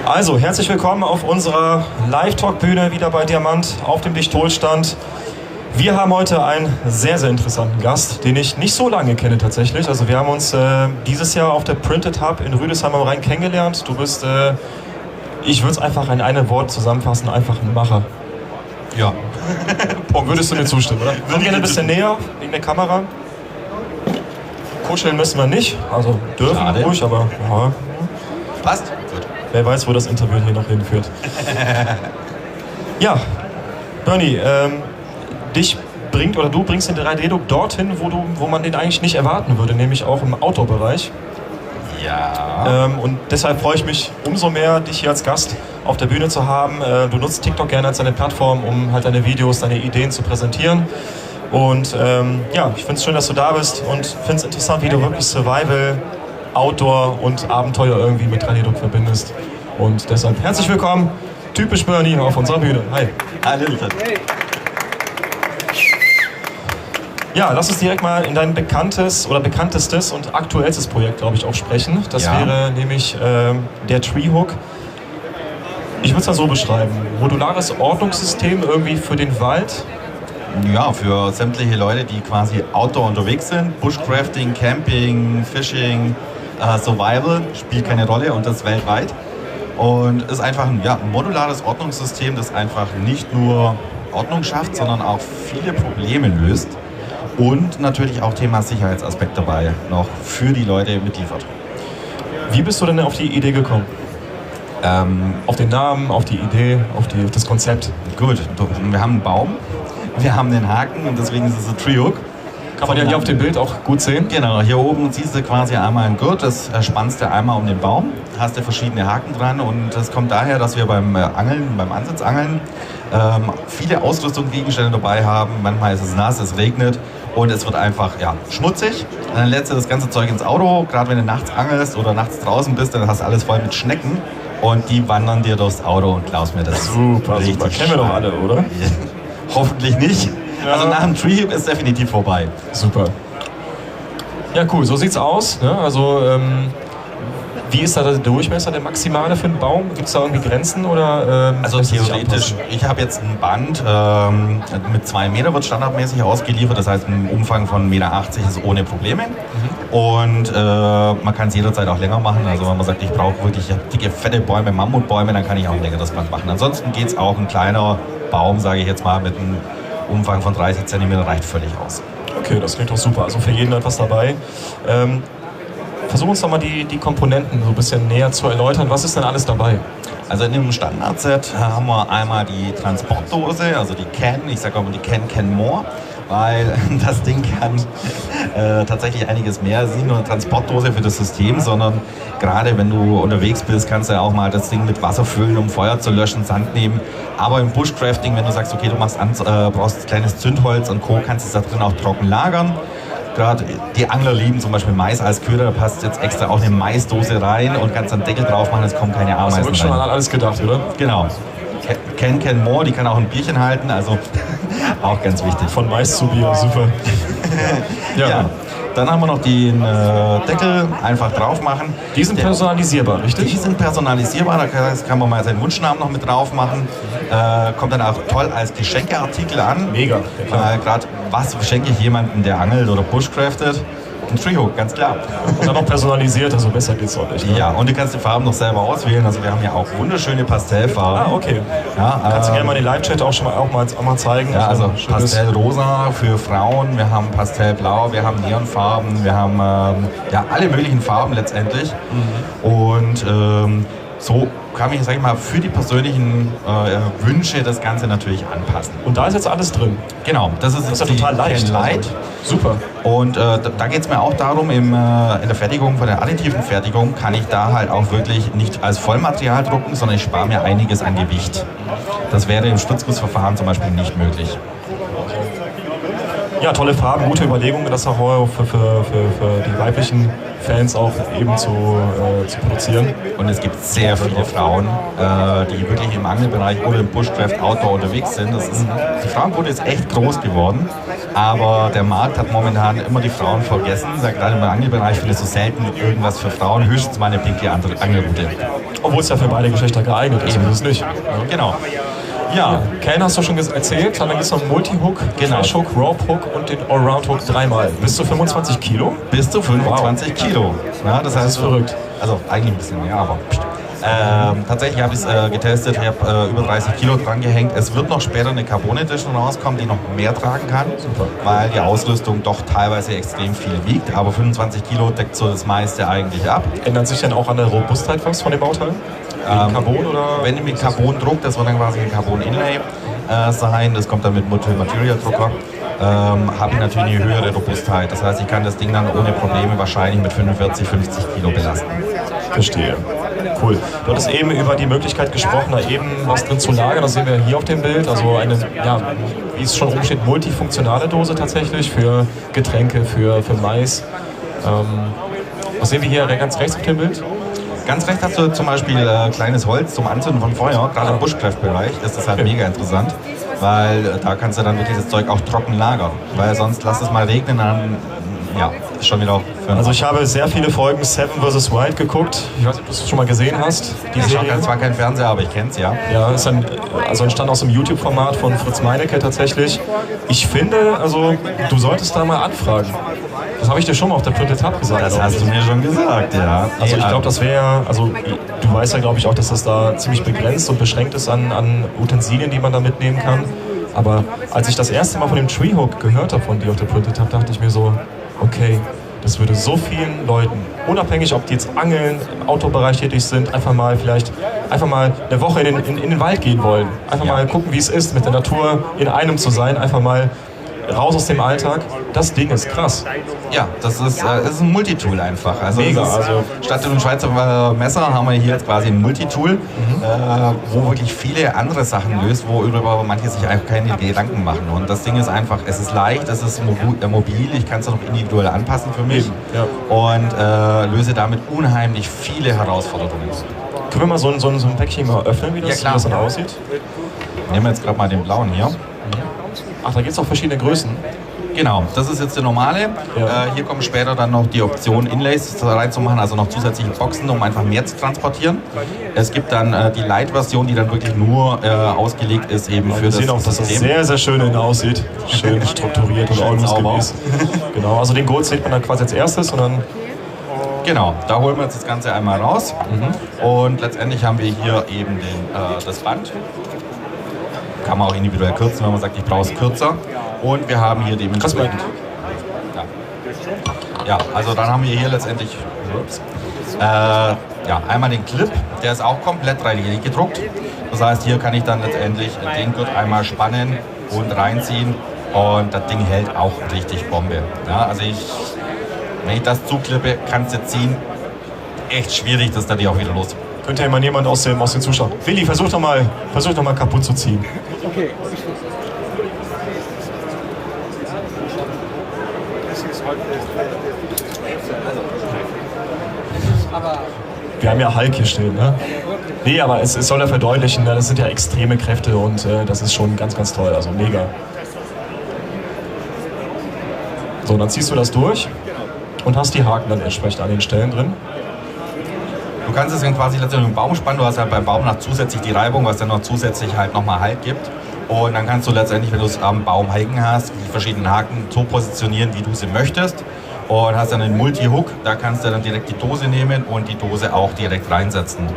Also, herzlich willkommen auf unserer Live-Talk-Bühne wieder bei Diamant auf dem Dichtolstand. Wir haben heute einen sehr, sehr interessanten Gast, den ich nicht so lange kenne tatsächlich. Also wir haben uns dieses Jahr auf der Printed Hub in Rüdesheim am Rhein kennengelernt. Du bist, ich würde es einfach in einem Wort zusammenfassen, einfach ein Macher. Ja. Würdest du mir zustimmen, oder? Komm gerne ein bisschen näher, wegen der Kamera. Kuscheln müssen wir nicht, also dürfen wir ruhig, aber ja. Passt? Gut. Wer weiß, wo das Interview hier noch hinführt. Ja, Bernie, du bringst den 3D-Druck dorthin, wo man den eigentlich nicht erwarten würde, nämlich auch im Outdoor-Bereich. Ja. Und deshalb freue ich mich umso mehr, dich hier als Gast auf der Bühne zu haben. Du nutzt TikTok gerne als deine Plattform, um halt deine Videos, deine Ideen zu präsentieren. Und ja, ich finde es schön, dass du da bist und finde es interessant, wie du wirklich Survival, Outdoor und Abenteuer irgendwie mit 3D-Druck verbindest. Und deshalb herzlich willkommen, typisch Bernie, auf unserer Bühne. Hi. Hallo. Ja, lass uns direkt mal in dein bekanntestes und aktuellstes Projekt, glaube ich, auch sprechen. Das wäre nämlich der Treehook. Ich würde es mal so beschreiben. Modulares Ordnungssystem irgendwie für den Wald. Ja, für sämtliche Leute, die quasi outdoor unterwegs sind. Bushcrafting, Camping, Fishing, Survival spielt keine Rolle und das weltweit. Und ist einfach ein modulares Ordnungssystem, das einfach nicht nur Ordnung schafft, sondern auch viele Probleme löst. Und natürlich auch Thema Sicherheitsaspekt dabei noch für die Leute mitliefert. Wie bist du denn auf die Idee gekommen? Auf den Namen, auf die Idee, auf das Konzept? Gut, wir haben einen Baum, wir haben den Haken und deswegen ist es ein Treehook. Kann man ja hier auf dem Bild auch gut sehen. Genau, hier oben siehst du quasi einmal einen Gurt, das spannst du einmal um den Baum, hast du verschiedene Haken dran und das kommt daher, dass wir beim Ansitzangeln viele Ausrüstungsgegenstände dabei haben. Manchmal ist es nass, es regnet und es wird einfach schmutzig. Und dann lädst du das ganze Zeug ins Auto, gerade wenn du nachts angelst oder nachts draußen bist, dann hast du alles voll mit Schnecken und die wandern dir durchs Auto und klaust mir das. Super. Kennen wir doch alle, oder? Hoffentlich nicht. Ja. Also nach dem Treehook ist definitiv vorbei. Super. Ja, cool, so sieht's aus. Ne? Also, wie ist da der Durchmesser, der maximale für einen Baum? Gibt es da irgendwie Grenzen? Oder, also theoretisch, ich habe jetzt ein Band mit 2 Meter, wird standardmäßig ausgeliefert. Das heißt, ein Umfang von 1,80 Meter ist ohne Probleme. Und man kann es jederzeit auch länger machen. Also wenn man sagt, ich brauche wirklich dicke, fette Bäume, Mammutbäume, dann kann ich auch länger das Band machen. Ansonsten geht es auch ein kleiner Baum, sage ich jetzt mal, mit einem Umfang von 30 cm reicht völlig aus. Okay, das klingt doch super. Also für jeden etwas dabei. Versuch uns doch mal die Komponenten so ein bisschen näher zu erläutern. Was ist denn alles dabei? Also in dem Standardset haben wir einmal die Transportdose, also die Can, ich sage auch mal die Can More, weil das Ding kann tatsächlich einiges mehr. Es ist nicht nur eine Transportdose für das System, sondern gerade wenn du unterwegs bist, kannst du auch mal das Ding mit Wasser füllen, um Feuer zu löschen, Sand nehmen. Aber im Bushcrafting, wenn du sagst, okay, du brauchst kleines Zündholz und Co., kannst du es da drin auch trocken lagern. Gerade die Angler lieben zum Beispiel Mais als Köder, da passt jetzt extra auch eine Maisdose rein und kannst dann Deckel drauf machen, es kommen keine Ameisen rein. Das wird schon an alles gedacht, oder? Genau. Can More, die kann auch ein Bierchen halten, also auch ganz wichtig. Von Mais zu Bier, super. Ja. Dann haben wir noch den Deckel, einfach drauf machen. Die sind personalisierbar, richtig? Die sind personalisierbar, da kann man mal seinen Wunschnamen noch mit drauf machen. Kommt dann auch toll als Geschenkeartikel an. Mega. Gerade was schenke ich jemandem, der angelt oder bushcraftet? Ein Treehook, ganz klar. Und dann noch personalisiert, also besser geht's auch nicht. Ne? Ja, und du kannst die Farben noch selber auswählen. Also wir haben ja auch wunderschöne Pastellfarben. Ah, okay. Ja, kannst du gerne mal den Live-Chat auch mal zeigen. Ja, also Pastellrosa für Frauen, wir haben Pastellblau, wir haben Neonfarben, wir haben alle möglichen Farben letztendlich. Und so kann ich, sag ich mal, für die persönlichen Wünsche das Ganze natürlich anpassen. Und da ist jetzt alles drin? Genau, das ist ja total leicht. Super. Und da geht es mir auch darum, in der Fertigung, von der additiven Fertigung, kann ich da halt auch wirklich nicht als Vollmaterial drucken, sondern ich spare mir einiges an Gewicht. Das wäre im Spritzgussverfahren zum Beispiel nicht möglich. Ja, tolle Farben, gute Überlegungen, das auch für die weiblichen Fans auch eben zu produzieren. Und es gibt sehr viele Frauen, die wirklich im Angelbereich oder im Bushcraft Outdoor unterwegs sind. Die Frauenquote ist echt groß geworden, aber der Markt hat momentan immer die Frauen vergessen. Gerade im Angelbereich findest du selten irgendwas für Frauen, höchstens mal eine pinke Angelrute. Obwohl es ja für beide Geschlechter geeignet ist, und das ist nicht. Ja. Genau. Ja, Can hast du schon erzählt, dann gibt es noch einen Multi-Hook, Genau. Flash-Hook, Rope-Hook und den Allround-Hook dreimal. Bis zu 25 Kilo? bis zu 25 Kilo. Ja, das heißt, ist verrückt. Also eigentlich ein bisschen mehr, aber tatsächlich habe ich es getestet, ich habe über 30 Kilo dran gehängt. Es wird noch später eine Carbon Edition rauskommen, die noch mehr tragen kann, weil die Ausrüstung doch teilweise extrem viel wiegt. Aber 25 Kilo deckt so das meiste eigentlich ab. Ändert sich denn auch an der Robustheit was von den Bauteilen? Wegen Carbon oder? Wenn ihr mit Carbon druckt, das wird dann quasi ein Carbon Inlay sein, das kommt dann mit Multi-Material Drucker, habe ich natürlich eine höhere Robustheit. Das heißt, ich kann das Ding dann ohne Probleme wahrscheinlich mit 45, 50 Kilo belasten. Verstehe. Cool. Du hattest eben über die Möglichkeit gesprochen, da eben was drin zu lagern. Das sehen wir hier auf dem Bild. Also eine, ja, wie es schon rumsteht, multifunktionale Dose tatsächlich für Getränke, für Mais. Was sehen wir hier ganz rechts auf dem Bild? Ganz recht hast du zum Beispiel kleines Holz zum Anzünden von Feuer, gerade im Bushcraft-Bereich ist das halt mega interessant, weil da kannst du dann wirklich das Zeug auch trocken lagern, weil sonst lass es mal regnen, dann ja, ist schon wieder für Also ich habe sehr viele Folgen Seven vs. Wild geguckt. Ich weiß nicht, ob du es schon mal gesehen hast. Die ich Serie. schaue zwar kein Fernseher, aber ich kenn's ja. Ja, ist entstand aus dem YouTube-Format von Fritz Meinecke tatsächlich. Ich finde, also du solltest da mal anfragen. Das habe ich dir schon mal auf der Printed Hub gesagt. Das hast du mir schon gesagt, ja. Also ich glaube, das wäre, also du weißt ja, glaube ich, auch, dass das da ziemlich begrenzt und beschränkt ist an Utensilien, die man da mitnehmen kann. Aber als ich das erste Mal von dem Treehook gehört habe von dir auf der Printed Hub, dachte ich mir so, okay, das würde so vielen Leuten, unabhängig ob die jetzt angeln, im Autobereich tätig sind, einfach mal eine Woche in den Wald gehen wollen. Einfach mal gucken, wie es ist, mit der Natur in einem zu sein, einfach mal raus aus dem Alltag. Das Ding ist krass. Ja, das ist ein Multitool einfach. Also, Mega, es ist, also statt dem Schweizer Messer haben wir hier jetzt quasi ein Multitool, wo wirklich viele andere Sachen löst, worüber manche sich einfach keine Gedanken machen. Und das Ding ist einfach, es ist leicht, es ist mobil, ich kann es noch individuell anpassen für mich und löse damit unheimlich viele Herausforderungen. Können wir mal so ein Päckchen mal öffnen, wie das dann aussieht? Nehmen wir jetzt gerade mal den blauen hier. Ach, da gibt es auch verschiedene Größen. Genau, das ist jetzt der normale. Ja. Hier kommen später dann noch die Option, Inlays reinzumachen, also noch zusätzliche Boxen, um einfach mehr zu transportieren. Es gibt dann die Light-Version, die dann wirklich nur ausgelegt ist eben für das System. Wir sehen auch, dass das sehr, sehr schön innen aussieht. Schön strukturiert und ordnungsgemäß. Genau, also den Gurt sieht man dann quasi als erstes und dann... Genau, da holen wir jetzt das Ganze einmal raus. Und letztendlich haben wir hier eben das Band. Kann man auch individuell kürzen, wenn man sagt, ich brauche es kürzer. Und wir haben hier dementsprechend... Ja, also dann haben wir hier letztendlich einmal den Clip, der ist auch komplett 3D gedruckt. Das heißt, hier kann ich dann letztendlich den Gurt einmal spannen und reinziehen. Und das Ding hält auch richtig Bombe. Ja, also wenn ich das zuklippe, kannst du ziehen. Echt schwierig, das dann auch wieder los. Könnte ja mal jemand aus den Zuschauern. Willi, versuch doch mal kaputt zu ziehen. Okay. Wir haben ja Hulk hier stehen, ne? Nee, aber es soll ja verdeutlichen, ne? Das sind ja extreme Kräfte und das ist schon ganz, ganz toll, also mega. So, dann ziehst du das durch und hast die Haken dann entsprechend an den Stellen drin. Du kannst es dann quasi letztendlich im Baum spannen, du hast halt beim Baum noch zusätzlich die Reibung, was dann noch zusätzlich halt nochmal Halt gibt. Und dann kannst du letztendlich, wenn du es am Baum hängen hast, die verschiedenen Haken so positionieren, wie du sie möchtest. Und hast dann einen Multi-Hook, da kannst du dann direkt die Dose nehmen und die Dose auch direkt reinsetzen.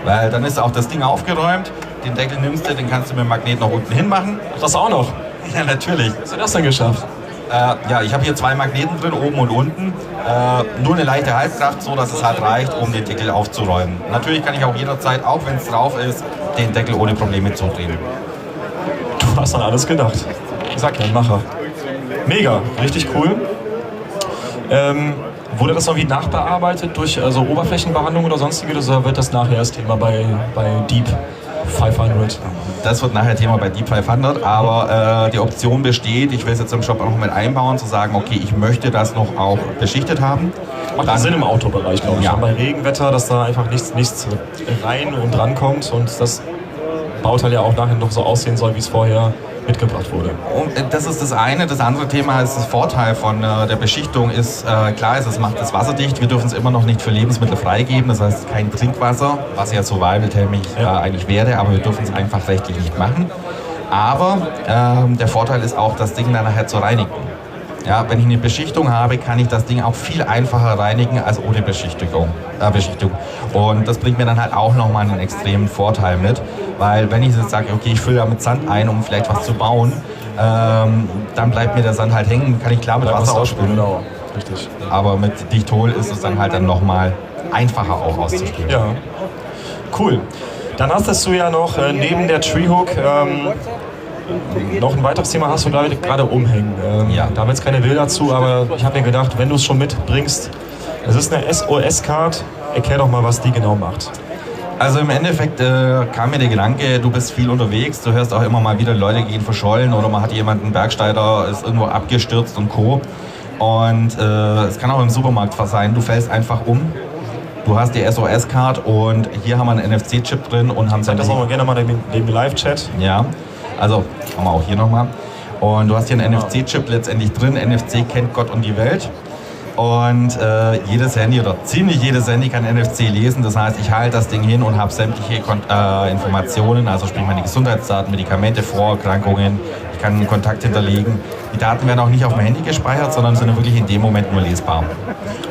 Weil dann ist auch das Ding aufgeräumt, den Deckel nimmst du, den kannst du mit dem Magnet noch unten hin machen. Das auch noch? Ja, natürlich. Wie hast du das denn geschafft? Ja, ich habe hier 2 Magneten drin, oben und unten. Nur eine leichte Halskraft, so dass es halt reicht, um den Deckel aufzuräumen. Natürlich kann ich auch jederzeit, auch wenn es drauf ist, den Deckel ohne Probleme zudrehen. Du hast an alles gedacht. Ich sag ja, ein Macher. Mega, richtig cool. Wurde das irgendwie nachbearbeitet durch Oberflächenbehandlung oder sonstiges, oder wird das nachher das Thema bei Deep 500? Das wird nachher Thema bei Deep 500, aber die Option besteht, ich will es jetzt im Shop auch noch mit einbauen, zu sagen, okay, ich möchte das noch auch beschichtet haben. Macht dann Sinn im Autobereich, glaube ich. Ja. Bei Regenwetter, dass da einfach nichts rein und dran kommt und das Bauteil ja auch nachher noch so aussehen soll, wie es vorher mitgebracht wurde. Und das ist das eine. Das andere Thema ist das Vorteil von der Beschichtung ist, klar ist, es macht das Wasser dicht. Wir dürfen es immer noch nicht für Lebensmittel freigeben. Das heißt, kein Trinkwasser, was ja survival-technisch eigentlich wäre, aber wir dürfen es einfach rechtlich nicht machen. Aber der Vorteil ist auch, das Ding dann nachher zu reinigen. Ja, wenn ich eine Beschichtung habe, kann ich das Ding auch viel einfacher reinigen als ohne Beschichtung. Und das bringt mir dann halt auch nochmal einen extremen Vorteil mit, weil wenn ich jetzt sage, okay, ich fülle da mit Sand ein, um vielleicht was zu bauen, dann bleibt mir der Sand halt hängen, kann ich klar mit Wasser ausspülen. Genau, richtig. Aber mit Dichtol ist es dann halt dann nochmal einfacher auch auszuspülen. Ja, cool. Dann hast du ja noch neben der Treehook noch ein weiteres Thema hast du gerade umhängen. Ja. Da haben wir jetzt keine Bilder dazu, aber ich habe mir gedacht, wenn du es schon mitbringst, es ist eine SOS-Card, erklär doch mal, was die genau macht. Also im Endeffekt kam mir der Gedanke, du bist viel unterwegs, du hörst auch immer mal wieder, Leute gehen verschollen oder man hat jemanden, Bergsteiger ist irgendwo abgestürzt und Co. Und es kann auch im Supermarkt sein, du fällst einfach um. Du hast die SOS-Card und hier haben wir einen NFC-Chip drin und haben Sag das auch mal gerne mal im Live-Chat. Ja, also haben wir auch hier nochmal. Und du hast hier einen NFC-Chip letztendlich drin. NFC kennt Gott und die Welt. Und jedes Handy oder ziemlich jedes Handy kann NFC lesen. Das heißt, ich halte das Ding hin und habe sämtliche Informationen, also sprich meine Gesundheitsdaten, Medikamente, Vorerkrankungen. Ich kann einen Kontakt hinterlegen. Die Daten werden auch nicht auf dem Handy gespeichert, sondern sind wirklich in dem Moment nur lesbar.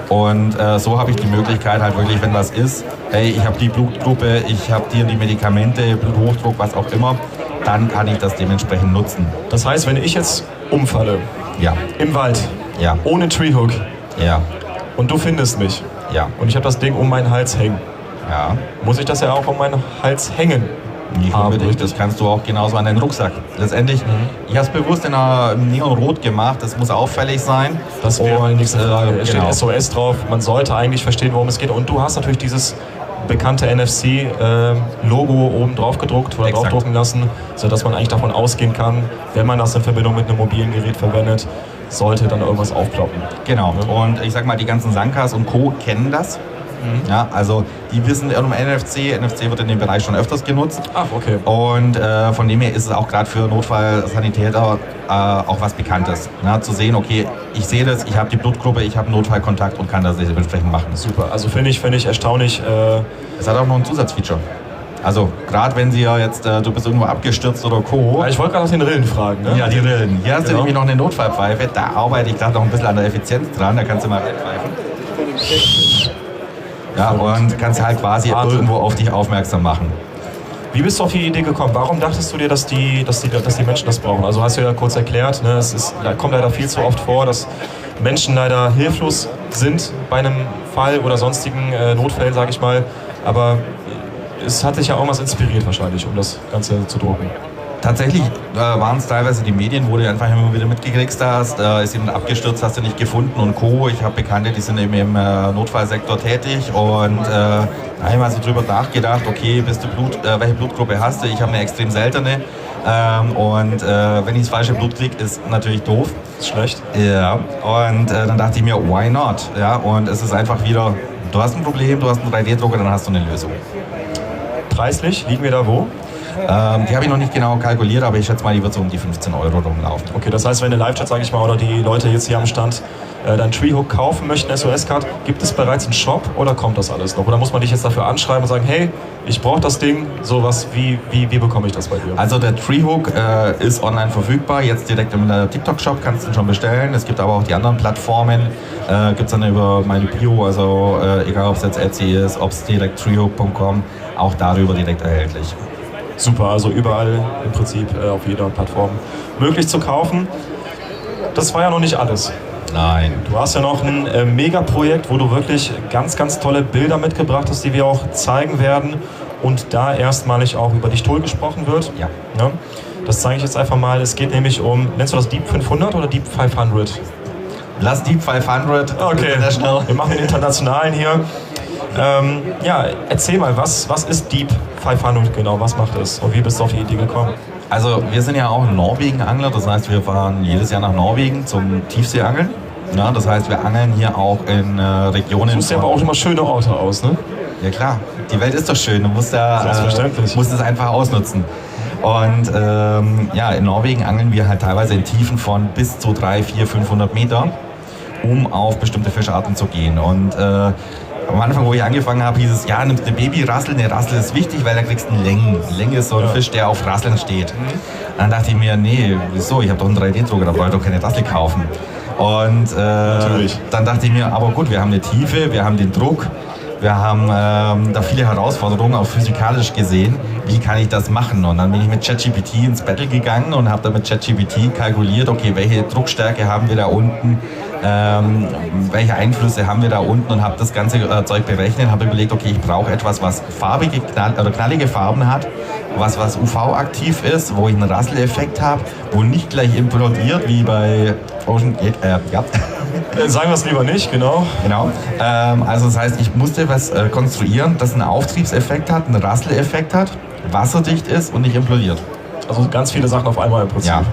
Und so habe ich die Möglichkeit halt wirklich, wenn was ist, hey, ich habe die Blutgruppe, ich habe die und die Medikamente, Bluthochdruck, was auch immer, dann kann ich das dementsprechend nutzen. Das heißt, wenn ich jetzt umfalle, Ja, im Wald, ja, ohne Treehook, ja, und du findest mich, ja, und ich habe das Ding um meinen Hals hängen, ja. muss ich das ja auch um meinen Hals hängen? Nicht unbedingt, das kannst du auch genauso an deinen Rucksack. Letztendlich, ich habe es bewusst in Neonrot gemacht, das muss auffällig sein. Das wäre meine nächste Frage. Es Genau. steht SOS drauf, man sollte eigentlich verstehen, worum es geht. Und du hast natürlich dieses bekannte NFC-Logo oben drauf gedruckt oder Exakt. draufdrucken lassen, sodass man eigentlich davon ausgehen kann, wenn man das in Verbindung mit einem mobilen Gerät verwendet, sollte dann irgendwas aufploppen. Genau, und ich sag mal, die ganzen Sankas und Co. kennen das. Ja, also die wissen um NFC. NFC wird in dem Bereich schon öfters genutzt. Ach, okay. Und von dem her ist es auch gerade für Notfallsanitäter auch was Bekanntes. Ja, zu sehen, okay, ich sehe das, ich habe die Blutgruppe, ich habe einen Notfallkontakt und kann das dementsprechend machen. Super, also finde ich erstaunlich. Es hat auch noch ein Zusatzfeature. Also gerade wenn sie ja jetzt, du bist irgendwo abgestürzt oder Co. Ich wollte gerade nach den Rillen fragen. Ne? Ja, die Rillen. Hier hast du Genau. nämlich noch eine Notfallpfeife. Da arbeite ich gerade noch ein bisschen an der Effizienz dran. Da kannst du mal reinpfeifen. Ja, und kannst halt quasi Wahnsinn. irgendwo auf dich aufmerksam machen. Wie bist du auf die Idee gekommen? Warum dachtest du dir, dass die Menschen das brauchen? Also hast du ja kurz erklärt, ne, kommt leider viel zu oft vor, dass Menschen leider hilflos sind bei einem Fall oder sonstigen Notfällen, sage ich mal. Aber es hat dich ja irgendwas inspiriert wahrscheinlich, um das Ganze zu drucken. Tatsächlich waren es teilweise die Medien, wo du einfach immer wieder mitgekriegt hast, ist jemand abgestürzt, hast du nicht gefunden und Co. Ich habe Bekannte, die sind eben im Notfallsektor tätig und da habe ich mal so drüber nachgedacht, okay, welche Blutgruppe hast du? Ich habe eine extrem seltene und wenn ich das falsche Blut kriege, ist natürlich doof. Ist schlecht. Ja, und dann dachte ich mir, why not? Ja, und es ist einfach wieder, du hast ein Problem, du hast einen 3D-Drucker, dann hast du eine Lösung. Preislich liegen wir da wo? Die habe ich noch nicht genau kalkuliert, aber ich schätze mal, die wird so um die 15 € rumlaufen. Okay, das heißt, wenn der Live-Chat, sage ich mal, oder die Leute jetzt hier am Stand dein Treehook kaufen möchten, SOS-Card, gibt es bereits einen Shop oder kommt das alles noch? Oder muss man dich jetzt dafür anschreiben und sagen, hey, ich brauche das Ding, sowas, wie bekomme ich das bei dir? Also der Treehook ist online verfügbar, jetzt direkt im TikTok-Shop kannst du ihn schon bestellen. Es gibt aber auch die anderen Plattformen, gibt es dann über meine Bio, also egal ob es jetzt Etsy ist, ob es direkt treehook.com, auch darüber direkt erhältlich. Super, also überall im Prinzip auf jeder Plattform möglich zu kaufen. Das war ja noch nicht alles. Nein. Du hast ja noch ein Megaprojekt, wo du wirklich ganz, ganz tolle Bilder mitgebracht hast, die wir auch zeigen werden. Und da erstmalig auch über Dichtol gesprochen wird. Ja. Ja, das zeige ich jetzt einfach mal. Es geht nämlich um, nennst du das Deep 500 oder Deep 500? Lass Deep 500. Okay, wir machen den internationalen hier. Ja, erzähl mal, was ist Deep 500 genau? Was macht es? Und wie bist du auf die Idee gekommen? Also wir sind ja auch Norwegen-Angler, das heißt wir fahren jedes Jahr nach Norwegen zum Tiefseeangeln. Ja, das heißt wir angeln hier auch in Regionen... Du suchst ja aber auch immer schöne Orte aus, ne? Ja klar, die Welt ist doch schön, du musst ja Selbstverständlich. musst es einfach ausnutzen. Und ja, in Norwegen angeln wir halt teilweise in Tiefen von bis zu 300, 400, 500 Meter, um auf bestimmte Fischarten zu gehen. Und am Anfang, wo ich angefangen habe, hieß es, ja, nimmst eine Babyrassel. Eine Rassel ist wichtig, weil da kriegst du einen Längen. Länge ist so ein Fisch, der auf Rasseln steht. Dann dachte ich mir, nee, wieso? Ich habe doch einen 3D-Drucker, da brauche ich doch keine Rassel kaufen. Und dann dachte ich mir, aber gut, wir haben eine Tiefe, wir haben den Druck, wir haben da viele Herausforderungen, auch physikalisch gesehen. Wie kann ich das machen? Und dann bin ich mit ChatGPT ins Battle gegangen und habe dann mit ChatGPT kalkuliert, okay, welche Druckstärke haben wir da unten, welche Einflüsse haben wir da unten, und habe das ganze Zeug berechnet, habe überlegt, okay, ich brauche etwas, was farbige oder knallige Farben hat, was UV-aktiv ist, wo ich einen Rasseleffekt habe, wo nicht gleich implodiert, wie bei Ocean Gate. Sagen wir es lieber nicht, genau. Genau. Also das heißt, ich musste was konstruieren, das einen Auftriebseffekt hat, einen Rasseleffekt hat, wasserdicht ist und nicht implodiert. Also ganz viele Sachen auf einmal im Prinzip. Ja.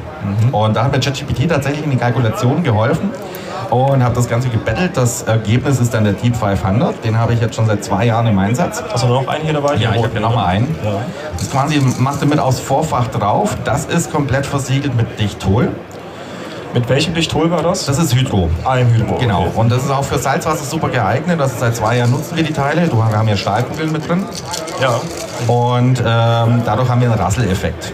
Und da hat mir ChatGPT tatsächlich in den Kalkulationen geholfen und habe das Ganze gebettelt. Das Ergebnis ist dann der Type 500. Den habe ich jetzt schon seit 2 Jahren im Einsatz. Hast du noch einen hier dabei? Ja, ich habe hier nochmal einen. Ja. Das quasi machst du mit aus Vorfach drauf. Das ist komplett versiegelt mit Dichtol. Mit welchem Dichtol war das? Das ist Hydro. Ein Hydro. Genau. Okay. Und das ist auch für Salzwasser super geeignet. Das ist seit 2 Jahren nutzen wir die Teile. Wir haben hier Stahlkugeln mit drin. Ja. Und dadurch haben wir einen Rasseleffekt.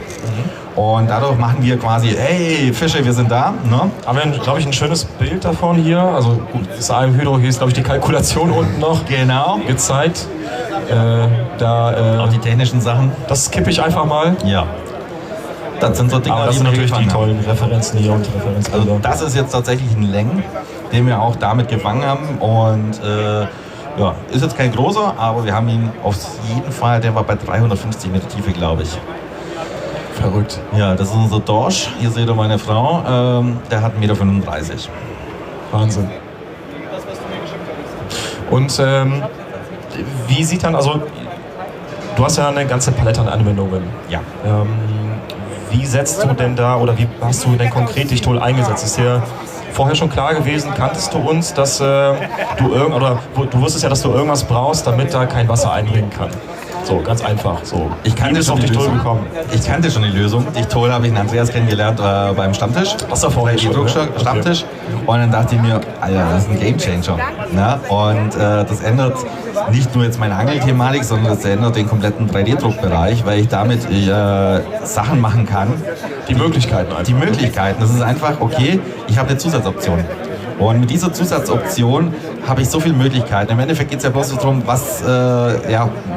Und dadurch machen wir quasi, hey Fische, wir sind da. Ne? Haben wir, glaube ich, ein schönes Bild davon hier. Also gut, das AM Hydro, hier ist, glaube ich, die Kalkulation unten noch Genau. gezeigt. Auch die technischen Sachen. Das kippe ich einfach mal. Ja. Das sind so Dinge, Aber das die sind wir natürlich die gefangen haben. tollen Referenzen hier und Referenzbilder. Also das ist jetzt tatsächlich ein Längen, den wir auch damit gefangen haben. Und ja, ist jetzt kein großer, aber wir haben ihn auf jeden Fall, der war bei 350 Meter Tiefe, glaube ich. Verrückt. Ja, das ist unser Dorsch. Hier seht ihr meine Frau. Der hat 1,35 Meter. Wahnsinn. Und wie sieht dann, also du hast ja eine ganze Palette an Anwendungen. Ja. Wie setzt du denn da, oder wie hast du denn konkret Dichtol eingesetzt? Ist dir vorher schon klar gewesen, kanntest du uns, dass du wusstest ja, dass du irgendwas brauchst, damit da kein Wasser eindringen kann? So, ganz einfach. So. Ich kannte schon die Lösung. Gekommen. Ich kannte schon die Lösung. Dichtol habe ich in Andreas kennengelernt beim Stammtisch. Was da vorher schon, Stammtisch. Okay. Und dann dachte ich mir, Alter, das ist ein Gamechanger. Ne? Und das ändert nicht nur jetzt meine Angelthematik, sondern das ändert den kompletten 3D-Druckbereich, weil ich damit Sachen machen kann. Die Möglichkeiten einfach. Die Möglichkeiten. Das ist einfach, okay, ich habe eine Zusatzoption. Und mit dieser Zusatzoption habe ich so viele Möglichkeiten. Im Endeffekt geht es ja bloß darum,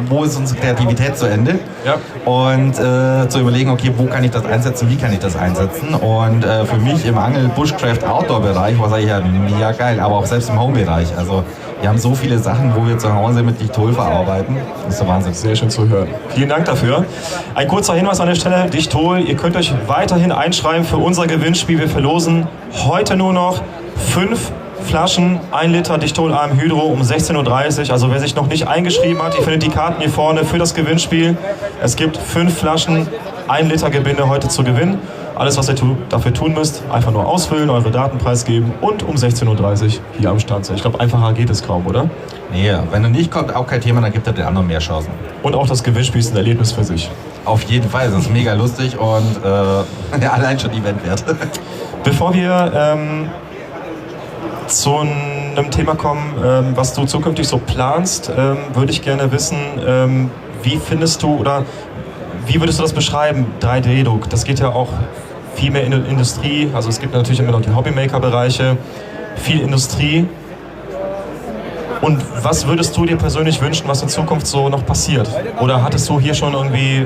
wo ist unsere Kreativität zu Ende? Ja. Und zu überlegen, okay, wo kann ich das einsetzen, wie kann ich das einsetzen? Und für mich im Angel-Bushcraft-Outdoor-Bereich war es ja mega geil, aber auch selbst im Home-Bereich. Also wir haben so viele Sachen, wo wir zu Hause mit Dichtol verarbeiten. Das ist der Wahnsinn. Sehr schön zu hören. Vielen Dank dafür. Ein kurzer Hinweis an der Stelle, Dichtol, ihr könnt euch weiterhin einschreiben für unser Gewinnspiel. Wir verlosen heute nur noch 5 Flaschen 1 Liter Dichtol AM Hydro um 16:30 Uhr. Also wer sich noch nicht eingeschrieben hat, ihr findet die Karten hier vorne für das Gewinnspiel. Es gibt 5 Flaschen 1 Liter Gebinde heute zu gewinnen. Alles, was ihr dafür tun müsst, einfach nur ausfüllen, eure Daten preisgeben und um 16:30 Uhr hier am Stand sein. Ich glaube, einfacher geht es kaum, oder? Nee, wenn er nicht kommt, auch kein Thema, dann gibt er den anderen mehr Chancen. Und auch das Gewinnspiel ist ein Erlebnis für sich. Auf jeden Fall, das ist mega lustig und allein schon Event wert. Bevor wir zu einem Thema kommen, was du zukünftig so planst, würde ich gerne wissen, wie findest du oder wie würdest du das beschreiben, 3D-Druck? Das geht ja auch viel mehr in der Industrie, also es gibt natürlich immer noch die Hobbymaker-Bereiche, viel Industrie. Und was würdest du dir persönlich wünschen, was in Zukunft so noch passiert? Oder hattest du hier schon irgendwie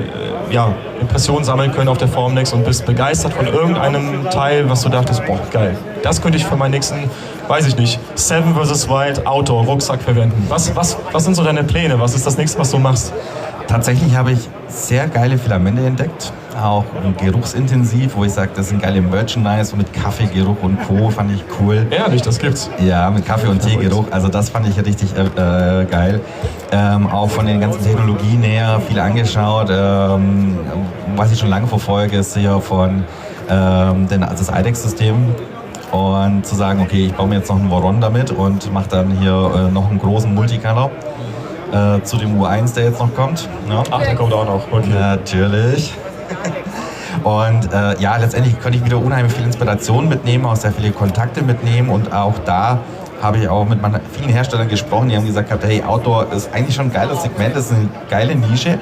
Impressionen sammeln können auf der Formnext und bist begeistert von irgendeinem Teil, was du dachtest, boah, geil, das könnte ich für meinen nächsten, weiß ich nicht, 7 vs. Wild Outdoor Rucksack verwenden. Was sind so deine Pläne? Was ist das nächste, was du machst? Tatsächlich habe ich sehr geile Filamente entdeckt, auch geruchsintensiv, wo ich sage, das sind geile Merchandise mit Kaffeegeruch und Co. fand ich cool. Ehrlich, das gibt's? Ja, mit Kaffee- und Teegeruch, also das fand ich richtig geil. Auch von den ganzen Technologien her viel angeschaut. Was ich schon lange verfolge, ist hier von das IDEX-System. Und zu sagen, okay, ich baue mir jetzt noch einen Voron damit und mache dann hier noch einen großen Multicolor. Zu dem U1, der jetzt noch kommt. Ja. Ach, der kommt auch noch. Okay. Natürlich. Und ja, letztendlich konnte ich wieder unheimlich viel Inspiration mitnehmen, auch sehr viele Kontakte mitnehmen und auch da habe ich auch mit vielen Herstellern gesprochen, die haben gesagt, hey, Outdoor ist eigentlich schon ein geiles Segment, ist eine geile Nische.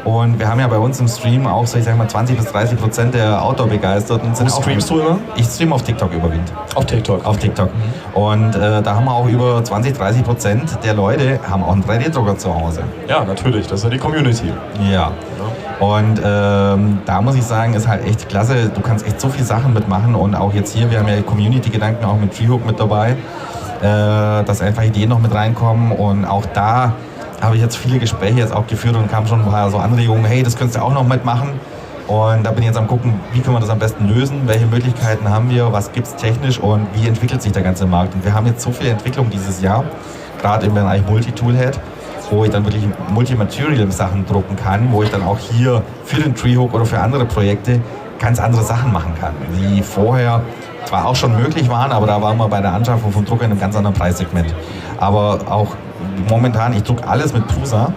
Und wir haben ja bei uns im Stream auch so, ich sag mal, 20-30% der Outdoor-Begeisterten sind. Wo streamst du immer? Ich streame auf TikTok überwiegend. Auf TikTok? Auf TikTok. Und da haben wir auch über 20-30% der Leute haben auch einen 3D-Drucker zu Hause. Ja, natürlich, das ist ja die Community. Ja. Und da muss ich sagen, ist halt echt klasse. Du kannst echt so viele Sachen mitmachen und auch jetzt hier, wir haben ja Community-Gedanken auch mit Treehook mit dabei, dass einfach Ideen noch mit reinkommen und auch da habe ich jetzt viele Gespräche jetzt auch geführt und kamen schon ein paar so Anregungen, hey, das könntest du auch noch mitmachen. Und da bin ich jetzt am gucken, wie können wir das am besten lösen, welche Möglichkeiten haben wir, was gibt es technisch und wie entwickelt sich der ganze Markt. Und wir haben jetzt so viele Entwicklungen dieses Jahr, gerade im Bereich Multi-Tool-Head, wo ich dann wirklich Multi-Material-Sachen drucken kann, wo ich dann auch hier für den Treehook oder für andere Projekte ganz andere Sachen machen kann, die vorher zwar auch schon möglich waren, aber da waren wir bei der Anschaffung von Druckern in einem ganz anderen Preissegment. Aber auch momentan, ich drucke alles mit Prusa.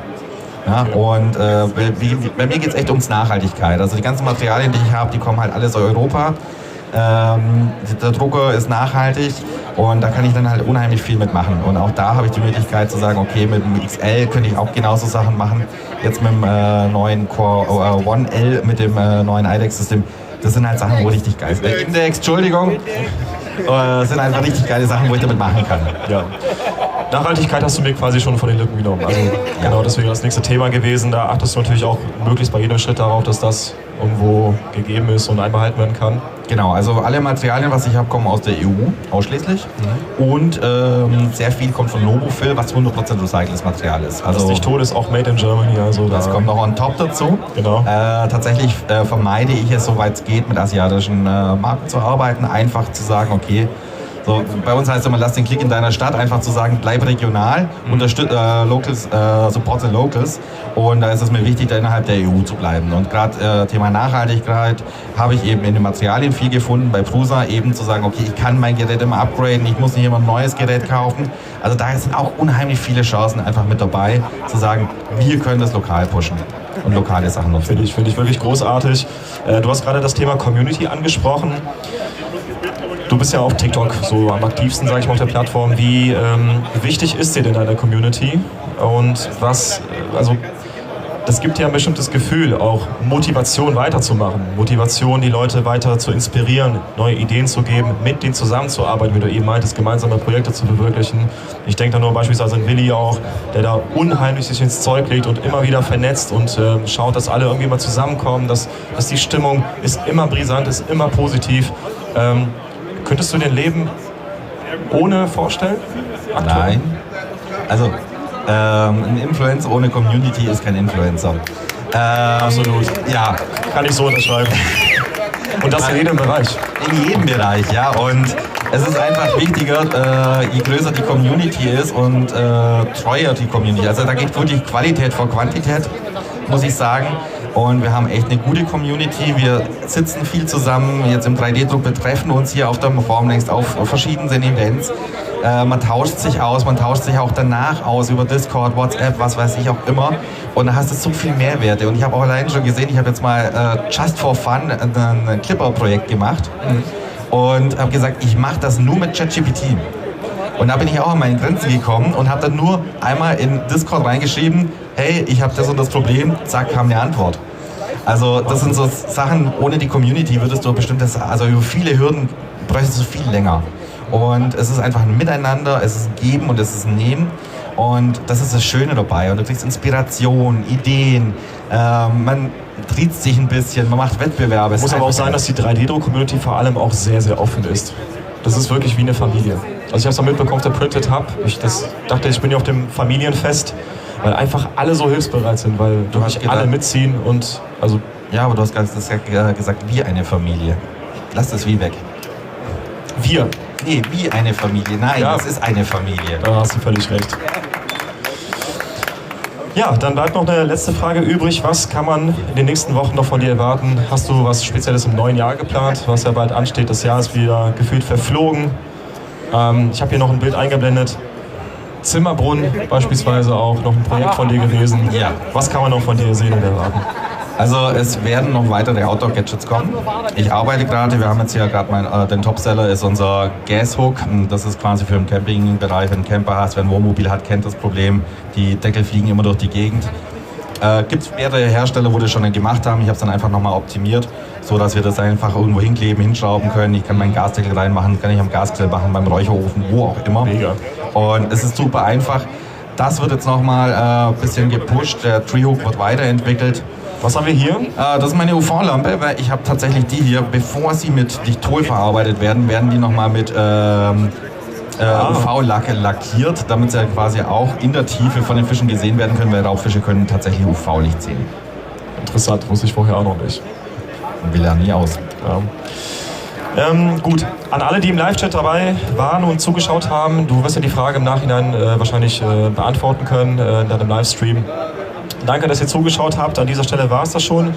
Ja, und bei mir geht es echt ums Nachhaltigkeit. Also die ganzen Materialien, die ich habe, die kommen halt alles aus Europa. Der Drucker ist nachhaltig und da kann ich dann halt unheimlich viel mitmachen. Und auch da habe ich die Möglichkeit zu sagen, okay, mit dem XL könnte ich auch genauso Sachen machen. Jetzt mit dem neuen Core One L, mit dem neuen IDEX-System. Das sind halt Sachen, wo richtig geil sind. Index, Entschuldigung. Das sind einfach richtig geile Sachen, wo ich damit machen kann. Ja. Nachhaltigkeit hast du mir quasi schon von den Lippen genommen. Also genau, das wäre das nächste Thema gewesen. Da achtest du natürlich auch möglichst bei jedem Schritt darauf, dass das irgendwo gegeben ist und einbehalten werden kann. Genau, also alle Materialien, was ich habe, kommen aus der EU ausschließlich. Und sehr viel kommt von Lobofil, was 100% recyceltes Material ist. Also das nicht tot ist, auch made in Germany. Also das kommt noch on top dazu. Genau. Tatsächlich vermeide ich es, soweit es geht, mit asiatischen Marken zu arbeiten. Einfach zu sagen, okay, so, bei uns heißt es immer, lass den Klick in deiner Stadt, einfach zu sagen, bleib regional, Locals, support the Locals. Und da ist es mir wichtig, da innerhalb der EU zu bleiben. Und gerade Thema Nachhaltigkeit habe ich eben in den Materialien viel gefunden, bei Prusa eben zu sagen, okay, ich kann mein Gerät immer upgraden, ich muss nicht immer ein neues Gerät kaufen. Also da sind auch unheimlich viele Chancen einfach mit dabei, zu sagen, wir können das lokal pushen und lokale Sachen nutzen. Finde ich wirklich großartig. Du hast gerade das Thema Community angesprochen. Du bist ja auf TikTok so am aktivsten, sage ich mal, auf der Plattform. Wie wichtig ist dir denn deine Community? Und das gibt ja ein bestimmtes Gefühl, auch Motivation weiterzumachen. Motivation, die Leute weiter zu inspirieren, neue Ideen zu geben, mit denen zusammenzuarbeiten, wie du eben meintest, gemeinsame Projekte zu bewirklichen. Ich denke da nur beispielsweise an Willi auch, der da unheimlich sich ins Zeug legt und immer wieder vernetzt und schaut, dass alle irgendwie mal zusammenkommen, dass die Stimmung ist immer brisant, ist immer positiv. Könntest du dir ein Leben ohne vorstellen? Aktuell? Nein. Also, ein Influencer ohne Community ist kein Influencer. Absolut. Ja. Kann ich so unterschreiben. Und das in jedem Bereich. In jedem Bereich, ja. Und es ist einfach wichtiger, je größer die Community ist und treuer die Community. Also da geht wirklich Qualität vor Quantität, muss ich sagen. Und wir haben echt eine gute Community. Wir sitzen viel zusammen, jetzt im 3D-Druck, wir treffen uns hier auf der Formnext auf verschiedenen Events. Man tauscht sich aus, man tauscht sich auch danach aus über Discord, WhatsApp, was weiß ich auch immer. Und da hast du so viel Mehrwerte. Und ich habe auch allein schon gesehen, ich habe jetzt mal just for fun ein Clipper-Projekt gemacht und habe gesagt, ich mache das nur mit ChatGPT. Und da bin ich auch an meine Grenzen gekommen und habe dann nur einmal in Discord reingeschrieben, hey, ich habe das und das Problem, zack, kam eine Antwort. Also das sind so Sachen, ohne die Community würdest du bestimmtes, also über viele Hürden bräuchtest du viel länger. Und es ist einfach ein Miteinander, es ist ein Geben und es ist ein Nehmen. Und das ist das Schöne dabei. Und du kriegst Inspiration, Ideen, man triezt sich ein bisschen, man macht Wettbewerbe. Es muss aber auch sein, dass die 3D-Druck-Community vor allem auch sehr, sehr offen ist. Das ist wirklich wie eine Familie. Also ich habe es mal mitbekommen auf der Printed Hub. Ich dachte, ich bin ja auf dem Familienfest, weil einfach alle so hilfsbereit sind, weil du wirklich alle mitziehen und also. Ja, aber du hast gesagt, wie eine Familie. Lass das wie weg. Wir. Nee, wie eine Familie. Nein, ja, das ist eine Familie. Da hast du völlig recht. Ja, dann bleibt noch eine letzte Frage übrig. Was kann man in den nächsten Wochen noch von dir erwarten? Hast du was Spezielles im neuen Jahr geplant, was ja bald ansteht? Das Jahr ist wieder gefühlt verflogen. Ich habe hier noch ein Bild eingeblendet. Zimmerbrunnen beispielsweise auch noch ein Projekt von dir gewesen. Ja. Was kann man noch von dir sehen und erwarten? Also es werden noch weitere Outdoor-Gadgets kommen. Ich arbeite gerade, wir haben jetzt hier gerade den Topseller ist unser Gashook. Das ist quasi für den Campingbereich, wenn ein Camper hast, wer ein Wohnmobil hat, kennt das Problem. Die Deckel fliegen immer durch die Gegend. Gibt es mehrere Hersteller, wo das schon gemacht haben. Ich habe es dann einfach nochmal optimiert, so dass wir das einfach irgendwo hinkleben, hinschrauben können. Ich kann meinen Gasdeckel reinmachen, kann ich am Gasgrill machen, beim Räucherofen, wo auch immer. Mega. Und es ist super einfach. Das wird jetzt nochmal ein bisschen gepusht. Der Treehook wird weiterentwickelt. Was haben wir hier? Das ist meine UV-Lampe, weil ich habe tatsächlich die hier, bevor sie mit Lichtol verarbeitet werden, werden die nochmal mit UV-Lacke lackiert, damit sie quasi auch in der Tiefe von den Fischen gesehen werden können, weil Raubfische können tatsächlich UV-Licht sehen. Interessant, wusste ich vorher auch noch nicht. Wir lernen nie aus. Ja. Gut, an alle, die im Live-Chat dabei waren und zugeschaut haben, du wirst ja die Frage im Nachhinein wahrscheinlich beantworten können in deinem Livestream. Danke, dass ihr zugeschaut habt. An dieser Stelle war es das schon.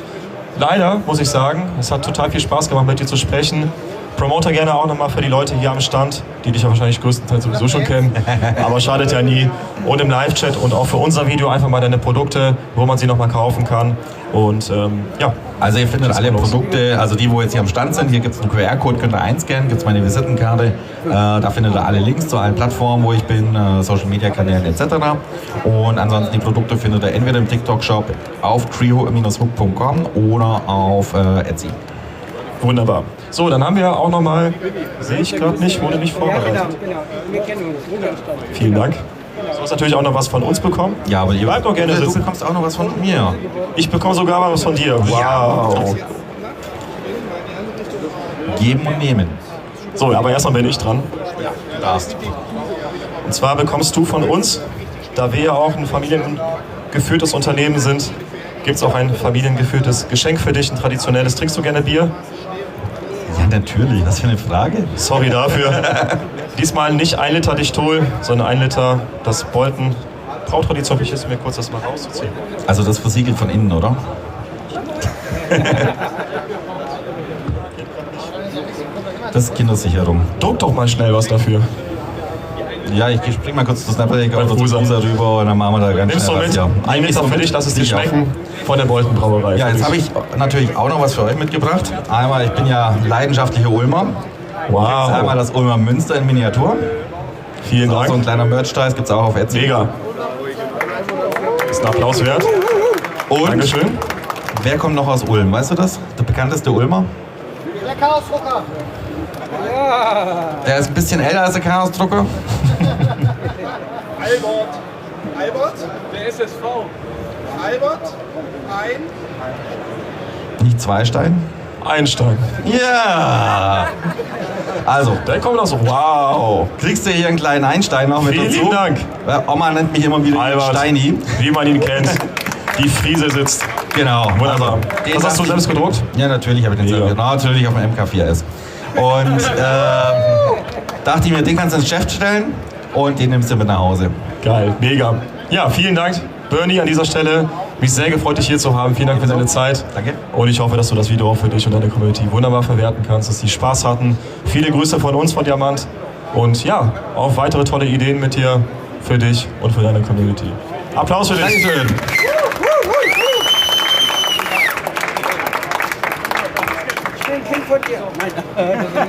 Leider, muss ich sagen, es hat total viel Spaß gemacht, mit dir zu sprechen. Promoter gerne auch nochmal für die Leute hier am Stand, die dich ja wahrscheinlich größtenteils sowieso schon kennen, aber schadet ja nie. Und im Live-Chat und auch für unser Video einfach mal deine Produkte, wo man sie nochmal kaufen kann. Und ja. Also ihr findet alle Produkte, also die, wo jetzt hier am Stand sind, hier gibt es einen QR-Code, könnt ihr einscannen, gibt es meine Visitenkarte. Da findet ihr alle Links zu allen Plattformen, wo ich bin, Social-Media-Kanälen etc. Und ansonsten die Produkte findet ihr entweder im TikTok-Shop auf treehook.com oder auf Etsy. Wunderbar. So, dann haben wir auch nochmal, sehe ich gerade nicht, wurde nicht vorbereitet. Ja, genau. Wir kennen uns. Vielen Dank. Du hast natürlich auch noch was von uns bekommen. Ja, aber Bleib doch gerne du sitzen. bekommst auch noch was von mir. Ich bekomme sogar mal was von dir. Wow. Geben und nehmen. So, aber erstmal bin ich dran. Du darfst. Und zwar bekommst du von uns, da wir ja auch ein familiengeführtes Unternehmen sind, gibt es auch ein familiengeführtes Geschenk für dich, ein traditionelles. Trinkst du gerne Bier? Ja, natürlich. Was für eine Frage. Sorry dafür. Diesmal nicht 1 Liter Dichtol, sondern 1 Liter das Bolten. Brautradition, ich ist mir kurz das mal rauszuziehen. Also das versiegelt von innen, oder? Das ist Kindersicherung. Druck doch mal schnell was dafür. Ja, ich spring mal kurz zu Snapdragon oder zu Fuser. Fuser rüber und dann machen wir da ganz Nimmst du schnell mit? was. Ja. 1 Liter für dich, lass es dir Ich auch. schmecken. Von der Bolten Brauerei. Ja, jetzt habe ich natürlich auch noch was für euch mitgebracht. Einmal, ich bin ja leidenschaftlicher Ulmer. Wow. Jetzt einmal das Ulmer Münster in Miniatur. Vielen So ein Dank. kleiner Merchandise gibt es auch auf Etsy. Mega. Ist ein Applaus wert. Und Dankeschön. wer kommt noch aus Ulm? Weißt du das? Der bekannteste Ulmer? Der Chaosdrucker. Der ist ein bisschen älter als der Chaosdrucker. Albert. Albert? Der SSV. Albert? Ein. Nicht Zweistein. Einstein. Ja! Also, Der kommt aus. Wow. kriegst du hier einen kleinen Einstein noch mit Vielen dazu. lieben Dank. Ja, Oma nennt mich immer wieder Albert, Steini. wie man ihn kennt. Die Friese sitzt. Genau. Wunderbar. den Was hast du darf selbst gedruckt? Ja, natürlich habe ich den Mega. selbst gedruckt. Natürlich auf dem MK4S. Und dachte ich mir, den kannst du ins Geschäft stellen und den nimmst du mit nach Hause. Geil, mega. Ja, vielen Dank, Bernie, an dieser Stelle. Mich sehr gefreut, dich hier zu haben. Vielen Dank für deine Zeit. Danke. Und ich hoffe, dass du das Video auch für dich und deine Community wunderbar verwerten kannst, dass die Spaß hatten. Viele Grüße von uns, von Diamant. Und ja, auch weitere tolle Ideen mit dir, für dich und für deine Community. Applaus für dich. Dankeschön. Schön, Kind von dir. Nein.